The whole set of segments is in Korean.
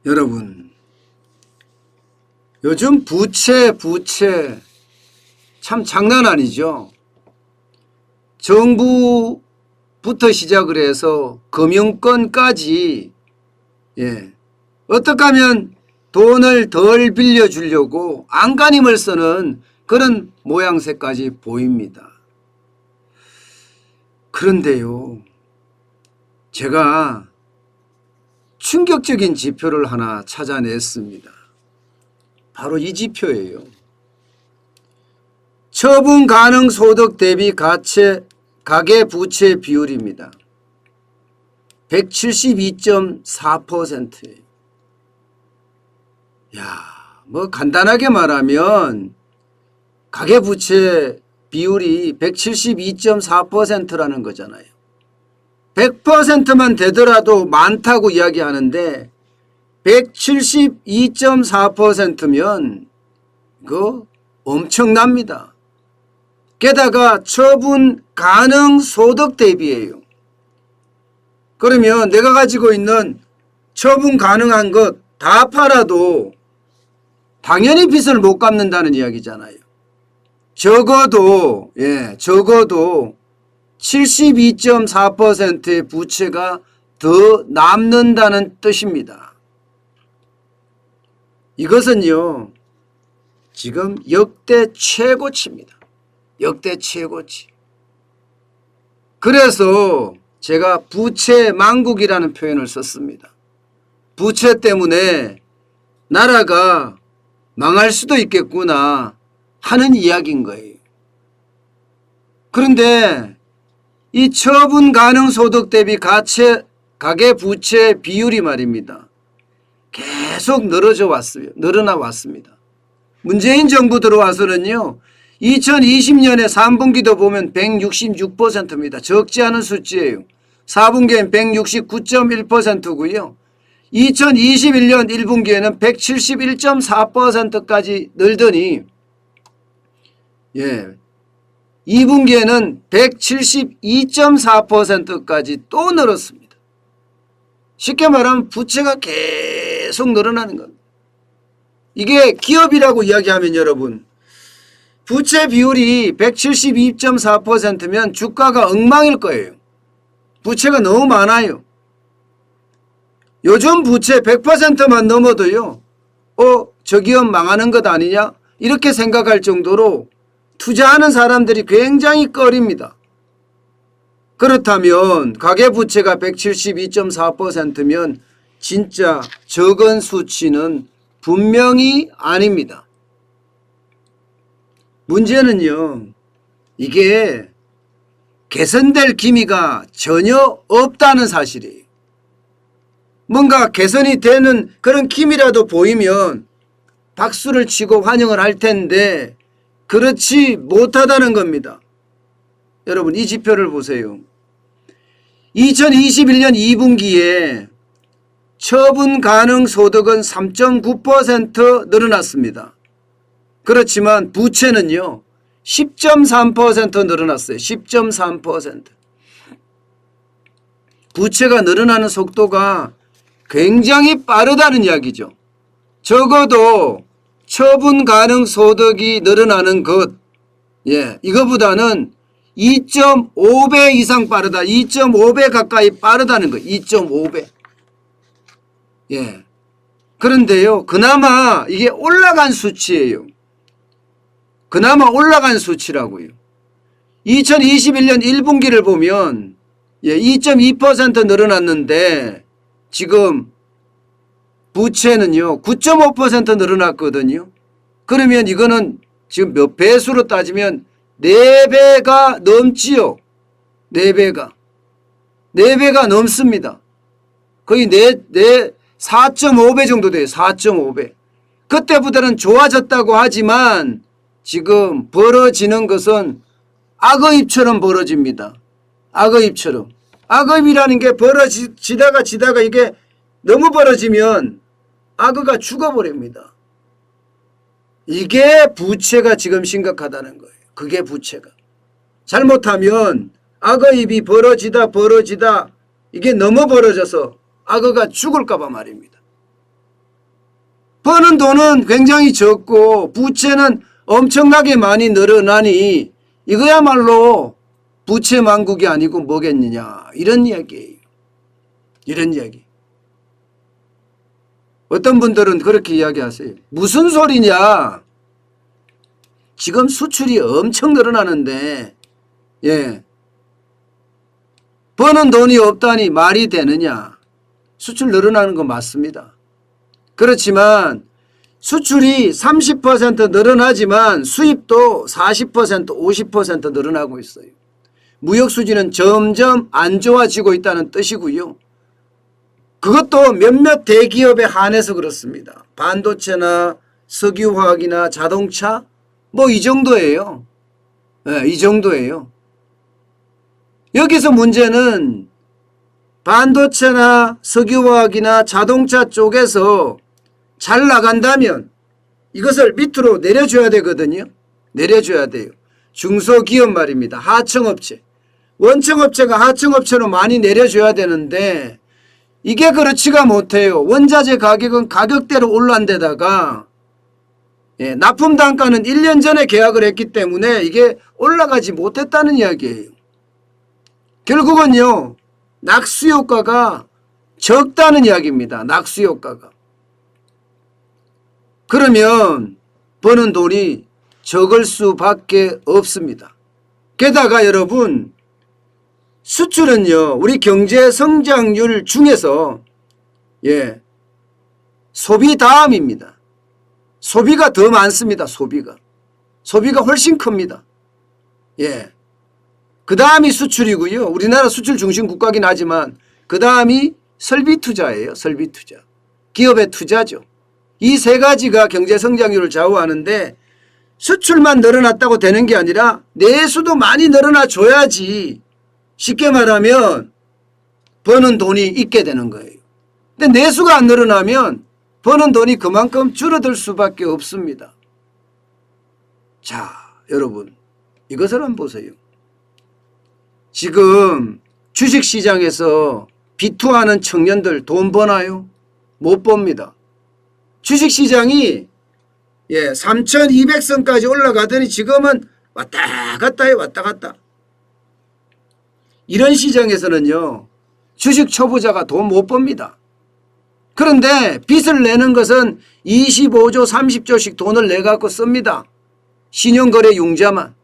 여러분, 요즘 부채 참 장난 아니죠. 정부부터 시작을 해서 금융권까지 어떻게 하면 돈을 덜 빌려주려고 안간힘을 쓰는 그런 모양새까지 보입니다. 그런데요, 제가 충격적인 지표를 하나 찾아냈습니다. 바로 이 지표예요. 처분 가능 소득 대비 가계 부채 비율입니다. 172.4%예요. 뭐 간단하게 말하면 가계 부채 비율이 172.4%라는 거잖아요. 100%만 되더라도 많다고 이야기하는데 172.4%면 이거 엄청납니다. 게다가 처분 가능 소득 대비예요. 그러면 내가 가지고 있는 처분 가능한 것 다 팔아도 당연히 빚을 못 갚는다는 이야기잖아요. 적어도 72.4%의 부채가 더 남는다는 뜻입니다. 이것은요, 지금 역대 최고치입니다. 역대 최고치. 그래서 제가 부채 망국이라는 표현을 썼습니다. 부채 때문에 나라가 망할 수도 있겠구나 하는 이야기인 거예요. 그런데 이 처분 가능 소득 대비 가계 부채 비율이 말입니다. 계속 늘어나 왔습니다. 문재인 정부 들어와서는요, 2020년에 3분기도 보면 166%입니다. 적지 않은 수치예요. 4분기엔 169.1%고요. 2021년 1분기에는 171.4%까지 늘더니 2분기에는 172.4%까지 또 늘었습니다. 쉽게 말하면 부채가 계속 늘어나는 겁니다. 이게 기업이라고 이야기하면 여러분, 부채 비율이 172.4%면 주가가 엉망일 거예요. 부채가 너무 많아요. 요즘 부채 100%만 넘어도요, 저 기업 망하는 것 아니냐? 이렇게 생각할 정도로 투자하는 사람들이 굉장히 꺼립니다. 그렇다면 가계부채가 172.4%면 진짜 적은 수치는 분명히 아닙니다. 문제는요, 이게 개선될 기미가 전혀 없다는 사실이에요. 뭔가 개선이 되는 그런 기미라도 보이면 박수를 치고 환영을 할 텐데 그렇지 못하다는 겁니다. 여러분, 이 지표를 보세요. 2021년 2분기에 처분 가능 소득은 3.9% 늘어났습니다. 그렇지만 부채는요, 10.3% 늘어났어요. 10.3%. 부채가 늘어나는 속도가 굉장히 빠르다는 이야기죠. 적어도 처분 가능 소득이 늘어나는 것, 이거보다는 2.5배 이상 빠르다. 2.5배 가까이 빠르다는 거. 2.5배. 그런데요, 그나마 이게 올라간 수치예요. 그나마 올라간 수치라고요. 2021년 1분기를 보면 2.2% 늘어났는데 지금 부채는요 9.5% 늘어났거든요. 그러면 이거는 지금 몇 배수로 따지면 4배가 넘지요. 4배가 넘습니다. 거의 4.5배 정도 돼요. 4.5배. 그때보다는 좋아졌다고 하지만 지금 벌어지는 것은 악어입처럼 벌어집니다. 악어입처럼. 악어입이라는 게 벌어지다가 이게 너무 벌어지면 악어가 죽어버립니다. 이게 부채가 지금 심각하다는 거예요. 그게 부채가. 잘못하면 악어입이 벌어지다 이게 너무 벌어져서 악어가 죽을까 봐 말입니다. 버는 돈은 굉장히 적고 부채는 엄청나게 많이 늘어나니 이거야말로 부채 만국이 아니고 뭐겠느냐 이런 이야기예요. 이런 이야기. 어떤 분들은 그렇게 이야기하세요. 무슨 소리냐. 지금 수출이 엄청 늘어나는데 버는 돈이 없다니 말이 되느냐. 수출 늘어나는 거 맞습니다. 그렇지만 수출이 30% 늘어나지만 수입도 40% 50% 늘어나고 있어요. 무역 수지는 점점 안 좋아지고 있다는 뜻이고요. 그것도 몇몇 대기업에 한해서 그렇습니다. 반도체나 석유화학이나 자동차 뭐 이 정도예요. 이 정도예요. 여기서 문제는 반도체나 석유화학이나 자동차 쪽에서 잘 나간다면 이것을 밑으로 내려줘야 되거든요. 내려줘야 돼요. 중소기업 말입니다. 하청업체. 원청업체가 하청업체로 많이 내려줘야 되는데 이게 그렇지가 못해요. 원자재 가격은 가격대로 올란 데다가 납품 단가는 1년 전에 계약을 했기 때문에 이게 올라가지 못했다는 이야기예요. 결국은요. 낙수 효과가 적다는 이야기입니다. 낙수 효과가. 그러면 버는 돈이 적을 수밖에 없습니다. 게다가 여러분 수출은요. 우리 경제 성장률 중에서 소비 다음입니다. 소비가 더 많습니다. 소비가 훨씬 큽니다. 그 다음이 수출이고요. 우리나라 수출 중심 국가긴 하지만 그 다음이 설비 투자예요. 설비 투자. 기업의 투자죠. 이 세 가지가 경제 성장률을 좌우하는데 수출만 늘어났다고 되는 게 아니라 내수도 많이 늘어나 줘야지 쉽게 말하면 버는 돈이 있게 되는 거예요. 근데 내수가 안 늘어나면 버는 돈이 그만큼 줄어들 수밖에 없습니다. 자, 여러분 이것을 한번 보세요. 지금 주식시장에서 비투하는 청년들 돈 버나요? 못 법니다. 주식시장이 3200선까지 올라가더니 지금은 왔다 갔다 해요. 왔다 갔다. 이런 시장에서는요. 주식 초보자가 돈 못 법니다. 그런데 빚을 내는 것은 25조 30조씩 돈을 내갖고 씁니다. 신용거래 융자만.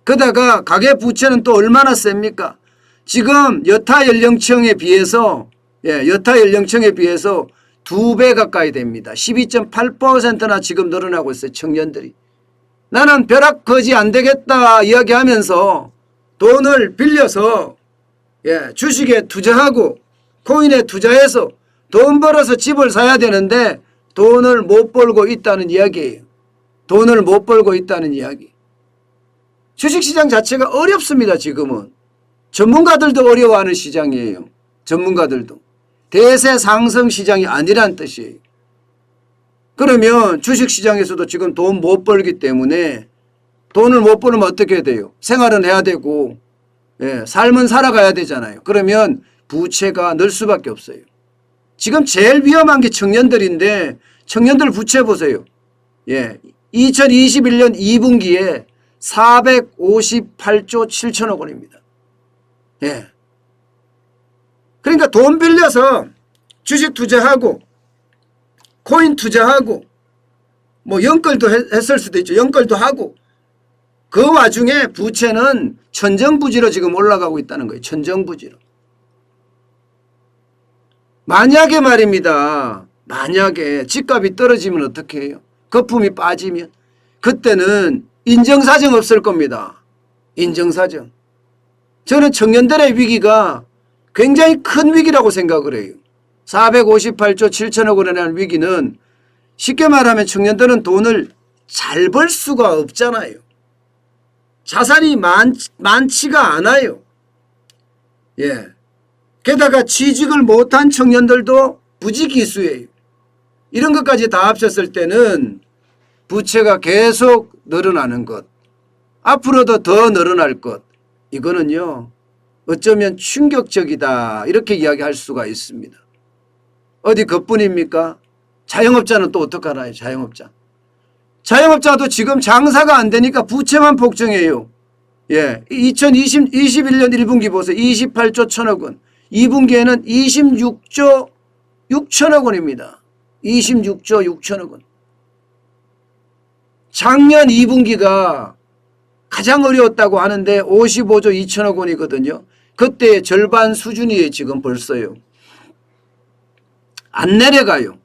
그러다가 가계부채는 또 얼마나 셉니까? 지금 여타 연령층에 비해서 2배 가까이 됩니다. 12.8%나 지금 늘어나고 있어요. 청년들이. 나는 벼락거지 안 되겠다 이야기하면서 돈을 빌려서 주식에 투자하고 코인에 투자해서 돈 벌어서 집을 사야 되는데 돈을 못 벌고 있다는 이야기예요. 돈을 못 벌고 있다는 이야기. 주식시장 자체가 어렵습니다. 지금은. 전문가들도 어려워하는 시장이에요. 전문가들도. 대세 상승 시장이 아니란 뜻이에요. 그러면 주식시장에서도 지금 돈 못 벌기 때문에 돈을 못 벌면 어떻게 돼요? 생활은 해야 되고 삶은 살아가야 되잖아요. 그러면 부채가 늘 수밖에 없어요. 지금 제일 위험한 게 청년들인데 청년들 부채 보세요. 2021년 2분기에 458조 7천억 원입니다. 그러니까 돈 빌려서 주식 투자하고 코인 투자하고 뭐 연끌도 했을 수도 있죠. 연끌도 하고 그 와중에 부채는 천정부지로 지금 올라가고 있다는 거예요. 천정부지로. 만약에 말입니다. 만약에 집값이 떨어지면 어떻게 해요? 거품이 빠지면 그때는 인정사정 없을 겁니다. 인정사정. 저는 청년들의 위기가 굉장히 큰 위기라고 생각을 해요. 458조 7천억 원에 대한 위기는 쉽게 말하면 청년들은 돈을 잘 벌 수가 없잖아요. 자산이 많지가 않아요. 게다가 취직을 못한 청년들도 부지기수예요. 이런 것까지 다 합쳤을 때는 부채가 계속 늘어나는 것, 앞으로도 더 늘어날 것, 이거는요 어쩌면 충격적이다 이렇게 이야기할 수가 있습니다. 어디 그뿐입니까? 자영업자는 또 어떡하나요? 자영업자. 자영업자도 지금 장사가 안 되니까 부채만 폭증해요. 예, 2021년 1분기 보세요. 28조 1천억 원. 2분기에는 26조 6천억 원입니다. 26조 6천억 원. 작년 2분기가 가장 어려웠다고 하는데 55조 2천억 원이거든요. 그때의 절반 수준이에요. 지금 벌써요. 안 내려가요.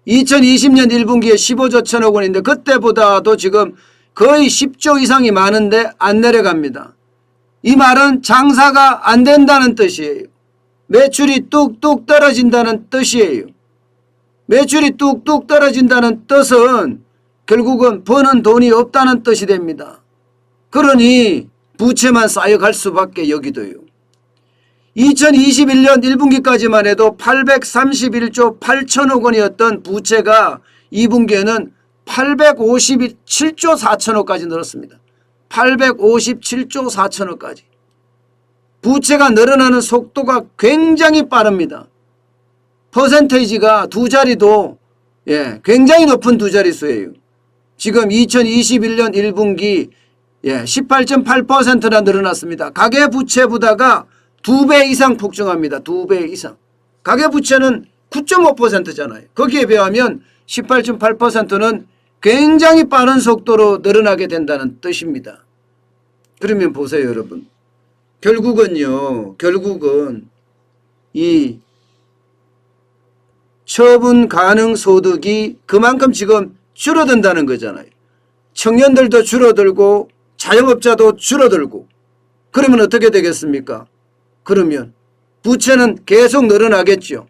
2020년 1분기에 15조 1천억 원인데 그때보다도 지금 거의 10조 이상이 많은데 안 내려갑니다. 이 말은 장사가 안 된다는 뜻이에요. 매출이 뚝뚝 떨어진다는 뜻이에요. 매출이 뚝뚝 떨어진다는 뜻은 결국은 버는 돈이 없다는 뜻이 됩니다. 그러니 부채만 쌓여갈 수밖에 여기도요. 2021년 1분기까지만 해도 831조 8천억 원이었던 부채가 2분기에는 857조 4천억까지 늘었습니다. 857조 4천억까지. 부채가 늘어나는 속도가 굉장히 빠릅니다. 퍼센테이지가 두 자리도 굉장히 높은 두 자릿수예요. 지금 2021년 1분기 18.8%나 늘어났습니다. 가계부채보다가 2배 이상 폭증합니다. 2배 이상. 가계부채는 9.5%잖아요. 거기에 비하면 18.8%는 굉장히 빠른 속도로 늘어나게 된다는 뜻입니다. 그러면 보세요, 여러분. 결국은 이 처분 가능 소득이 그만큼 지금 줄어든다는 거잖아요. 청년들도 줄어들고 자영업자도 줄어들고 그러면 어떻게 되겠습니까? 그러면 부채는 계속 늘어나겠죠.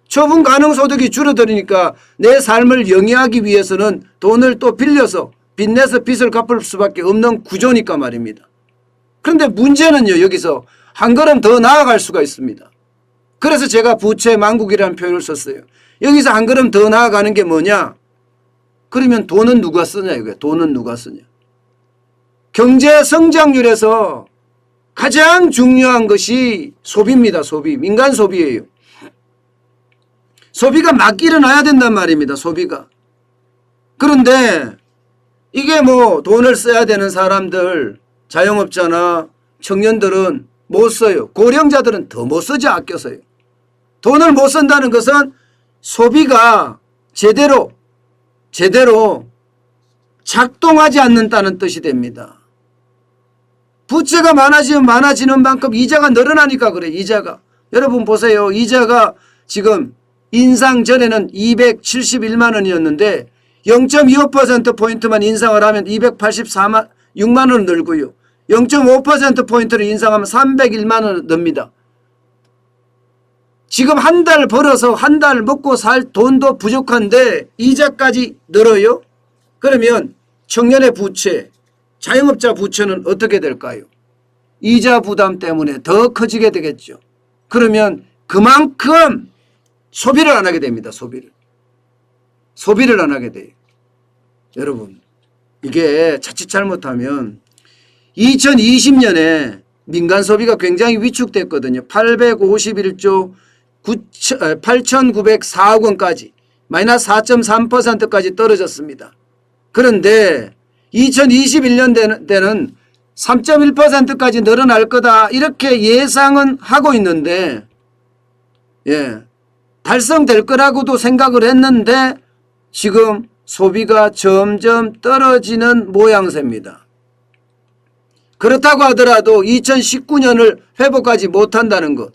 처분 가능 소득이 줄어들으니까 내 삶을 영위하기 위해서는 돈을 또 빌려서 빚내서 빚을 갚을 수밖에 없는 구조니까 말입니다. 그런데 문제는요, 여기서 한 걸음 더 나아갈 수가 있습니다. 그래서 제가 부채 만국이라는 표현을 썼어요. 여기서 한 걸음 더 나아가는 게 뭐냐? 그러면 돈은 누가 쓰냐 이거예요. 돈은 누가 쓰냐. 경제 성장률에서 가장 중요한 것이 소비입니다. 소비. 민간 소비예요. 소비가 막 일어나야 된단 말입니다. 소비가. 그런데 이게 뭐 돈을 써야 되는 사람들, 자영업자나 청년들은 못 써요. 고령자들은 더 못 쓰지, 아껴서요. 돈을 못 쓴다는 것은 소비가 제대로 작동하지 않는다는 뜻이 됩니다. 부채가 많아지면 많아지는 만큼 이자가 늘어나니까 그래요. 이자가. 여러분 보세요. 이자가 지금 인상 전에는 271만 원이었는데 0.25%포인트만 인상을 하면 284만 원 늘고요. 0.5%포인트를 인상하면 301만 원 늡니다. 지금 한 달 벌어서 한 달 먹고 살 돈도 부족한데 이자까지 늘어요? 그러면 청년의 부채, 자영업자 부채는 어떻게 될까요? 이자 부담 때문에 더 커지게 되겠죠. 그러면 그만큼 소비를 안 하게 됩니다. 소비를 안 하게 돼요. 여러분, 이게 자칫 잘못하면 2020년에 민간 소비가 굉장히 위축됐거든요. 851조 8,904억 원까지 마이너스 4.3%까지 떨어졌습니다. 그런데 2021년 때는 3.1%까지 늘어날 거다 이렇게 예상은 하고 있는데 달성될 거라고도 생각을 했는데 지금 소비가 점점 떨어지는 모양새입니다. 그렇다고 하더라도 2019년을 회복하지 못한다는 것,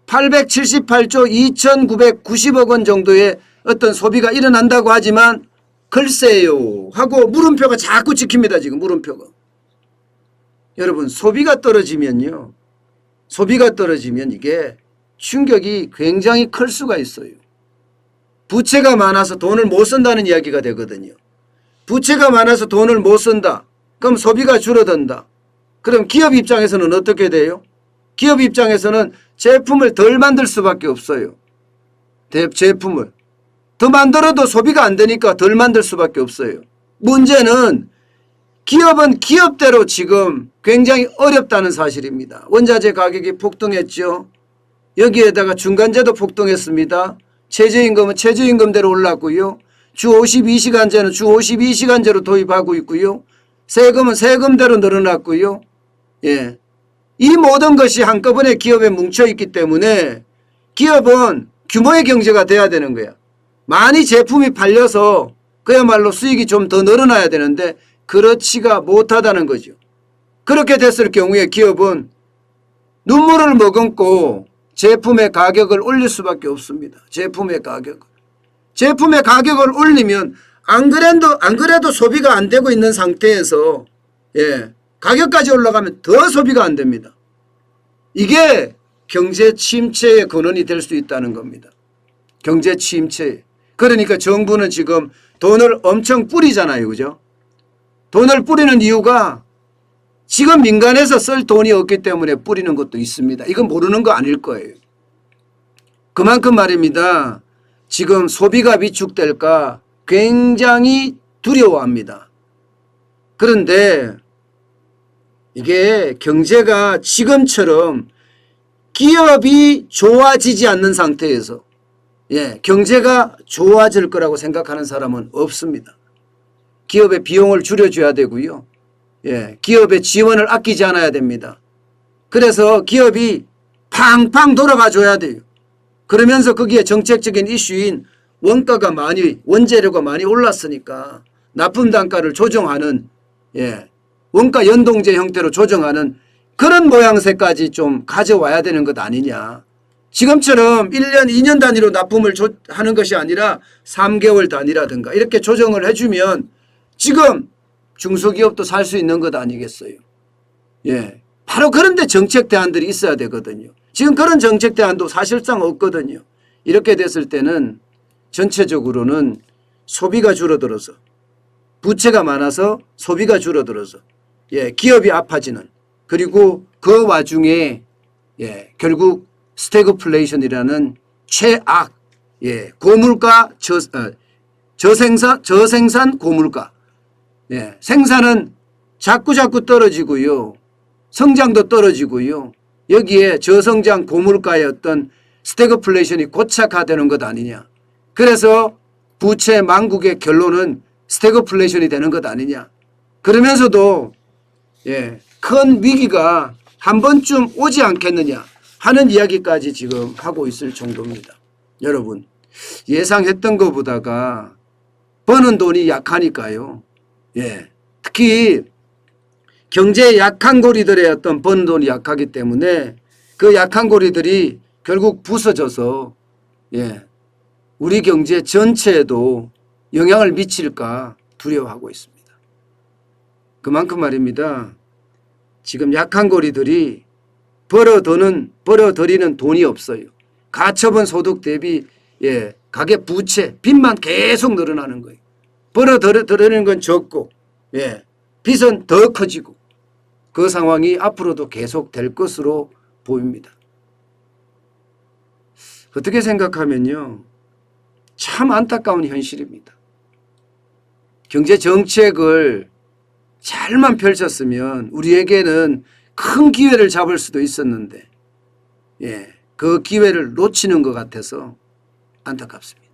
878조 2,990억 원 정도의 어떤 소비가 일어난다고 하지만 글쎄요 하고 물음표가 자꾸 찍힙니다. 지금 물음표가. 여러분, 소비가 떨어지면 이게 충격이 굉장히 클 수가 있어요. 부채가 많아서 돈을 못 쓴다는 이야기가 되거든요. 부채가 많아서 돈을 못 쓴다. 그럼 소비가 줄어든다. 그럼 기업 입장에서는 어떻게 돼요? 기업 입장에서는 제품을 덜 만들 수밖에 없어요. 제품을. 더 만들어도 소비가 안 되니까 덜 만들 수밖에 없어요. 문제는 기업은 기업대로 지금 굉장히 어렵다는 사실입니다. 원자재 가격이 폭등했죠. 여기에다가 중간재도 폭등했습니다. 최저임금은 최저임금대로 올랐고요. 주 52시간제는 주 52시간제로 도입하고 있고요. 세금은 세금대로 늘어났고요. 예. 이 모든 것이 한꺼번에 기업에 뭉쳐있기 때문에 기업은 규모의 경제가 돼야 되는 거야. 많이 제품이 팔려서 그야말로 수익이 좀 더 늘어나야 되는데 그렇지가 못하다는 거죠. 그렇게 됐을 경우에 기업은 눈물을 머금고 제품의 가격을 올릴 수밖에 없습니다. 제품의 가격을 올리면 안 그래도 소비가 안 되고 있는 상태에서 가격까지 올라가면 더 소비가 안 됩니다. 이게 경제 침체의 근원이 될 수 있다는 겁니다. 경제 침체. 그러니까 정부는 지금 돈을 엄청 뿌리잖아요. 그죠? 돈을 뿌리는 이유가 지금 민간에서 쓸 돈이 없기 때문에 뿌리는 것도 있습니다. 이건 모르는 거 아닐 거예요. 그만큼 말입니다. 지금 소비가 위축될까 굉장히 두려워합니다. 그런데 이게 경제가 지금처럼 기업이 좋아지지 않는 상태에서 경제가 좋아질 거라고 생각하는 사람은 없습니다. 기업의 비용을 줄여줘야 되고요. 기업의 지원을 아끼지 않아야 됩니다. 그래서 기업이 팡팡 돌아가 줘야 돼요. 그러면서 거기에 정책적인 이슈인 원재료가 많이 올랐으니까 납품 단가를 조정하는 원가 연동제 형태로 조정하는 그런 모양새까지 좀 가져와야 되는 것 아니냐. 지금처럼 1년, 2년 단위로 납품을 하는 것이 아니라 3개월 단위라든가 이렇게 조정을 해주면 지금 중소기업도 살 수 있는 것 아니겠어요. 바로 그런데 정책 대안들이 있어야 되거든요. 지금 그런 정책 대안도 사실상 없거든요. 이렇게 됐을 때는 전체적으로는 소비가 줄어들어서 부채가 많아서 소비가 줄어들어서 기업이 아파지는 그리고 그 와중에 결국 스태그플레이션이라는 최악 고물가 저생산 고물가 생산은 자꾸 떨어지고요. 성장도 떨어지고요. 여기에 저성장 고물가의 어떤 스태그플레이션이 고착화되는 것 아니냐. 그래서 부채 망국의 결론은 스태그플레이션이 되는 것 아니냐. 그러면서도 큰 위기가 한 번쯤 오지 않겠느냐 하는 이야기까지 지금 하고 있을 정도입니다. 여러분 예상했던 것보다가 버는 돈이 약하니까요. 특히 경제에 약한 고리들의 어떤 버는 돈이 약하기 때문에 그 약한 고리들이 결국 부서져서 우리 경제 전체에도 영향을 미칠까 두려워하고 있습니다. 그만큼 말입니다. 지금 약한 고리들이 벌어들이는 돈이 없어요. 가처분 소득 대비 가계 부채 빚만 계속 늘어나는 거예요. 벌어들이는 건 적고 빚은 더 커지고 그 상황이 앞으로도 계속될 것으로 보입니다. 어떻게 생각하면요. 참 안타까운 현실입니다. 경제 정책을 잘만 펼쳤으면 우리에게는 큰 기회를 잡을 수도 있었는데 그 기회를 놓치는 것 같아서 안타깝습니다.